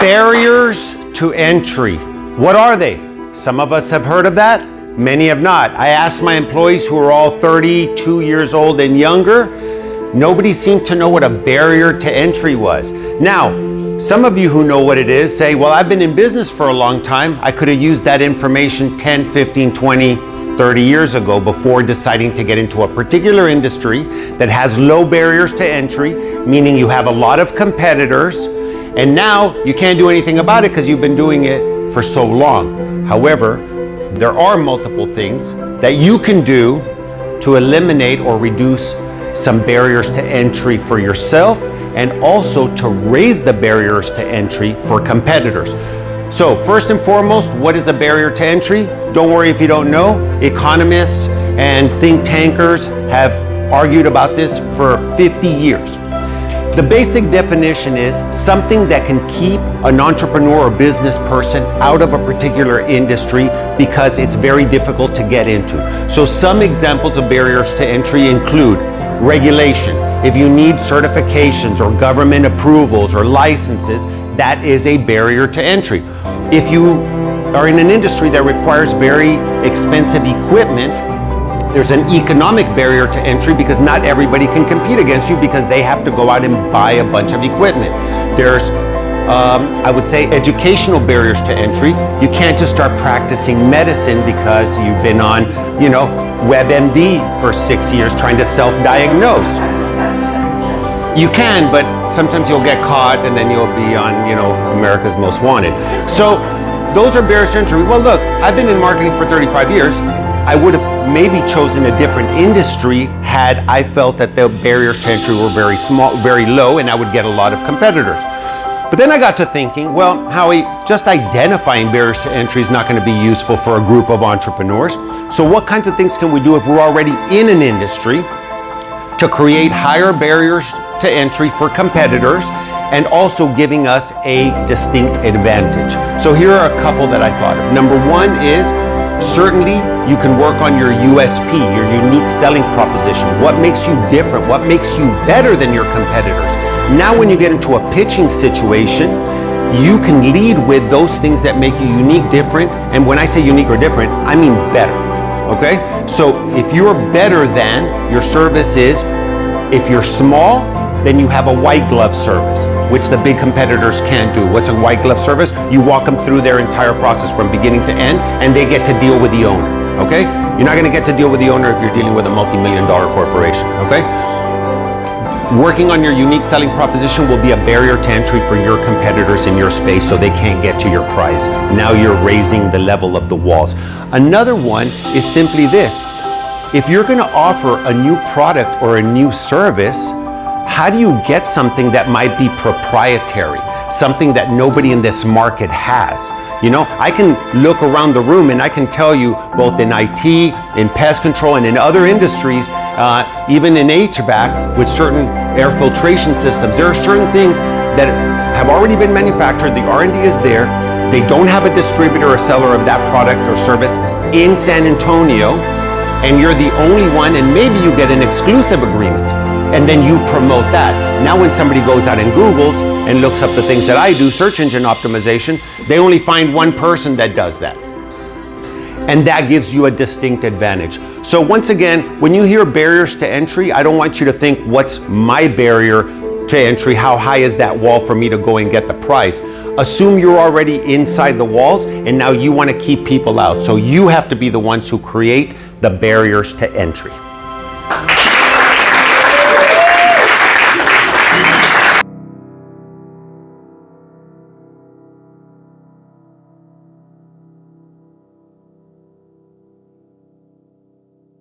Barriers to entry. What are they? Some of us have heard of that, many have not. I asked my employees who are all 32 years old and younger. Nobody seemed to know what a barrier to entry was. Now, some of you who know what it is say, well, I've been in business for a long time. I could have used that information 10, 15, 20, 30 years ago before deciding to get into a particular industry that has low barriers to entry, meaning you have a lot of competitors, and now you can't do anything about it because you've been doing it for so long. However, there are multiple things that you can do to eliminate or reduce some barriers to entry for yourself and also to raise the barriers to entry for competitors. So first and foremost, what is a barrier to entry? Don't worry if you don't know. Economists and think tankers have argued about this for 50 years. The basic definition is something that can keep an entrepreneur or business person out of a particular industry because it's very difficult to get into. So some examples of barriers to entry include regulation. If you need certifications or government approvals or licenses, that is a barrier to entry. If you are in an industry that requires very expensive equipment, there's an economic barrier to entry because not everybody can compete against you because they have to go out and buy a bunch of equipment. There's, I would say, educational barriers to entry. You can't just start practicing medicine because you've been on, WebMD for 6 years trying to self-diagnose. You can, but sometimes you'll get caught and then you'll be on, America's Most Wanted. So those are barriers to entry. Well, look, I've been in marketing for 35 years. I would have maybe chosen a different industry had I felt that the barriers to entry were very small, very low, and I would get a lot of competitors. But then I got to thinking, well, Howie, just identifying barriers to entry is not going to be useful for a group of entrepreneurs. So what kinds of things can we do if we're already in an industry to create higher barriers to entry for competitors and also giving us a distinct advantage? So here are a couple that I thought of. Number one is certainly you can work on your USP, your unique selling proposition. What makes you different? What makes you better than your competitors? Now when you get into a pitching situation, you can lead with those things that make you unique, different. And when I say unique or different, I mean better, okay? So if you're better than, your service is, if you're small, then you have a white glove service, which the big competitors can't do. What's a white glove service? You walk them through their entire process from beginning to end, and they get to deal with the owner, okay? You're not gonna get to deal with the owner if you're dealing with a multi-million-dollar corporation, okay? Working on your unique selling proposition will be a barrier to entry for your competitors in your space so they can't get to your price. Now you're raising the level of the walls. Another one is simply this. If you're gonna offer a new product or a new service, how do you get something that might be proprietary, something that nobody in this market has? I can look around the room and I can tell you both in IT, in pest control, and in other industries, even in HVAC with certain air filtration systems, there are certain things that have already been manufactured, the R&D is there, they don't have a distributor or seller of that product or service in San Antonio, and you're the only one, and maybe you get an exclusive agreement. And then you promote that. Now when somebody goes out and Googles and looks up the things that I do, search engine optimization, they only find one person that does that. And that gives you a distinct advantage. So once again, when you hear barriers to entry, I don't want you to think, what's my barrier to entry? How high is that wall for me to go and get the prize? Assume you're already inside the walls and now you want to keep people out. So you have to be the ones who create the barriers to entry.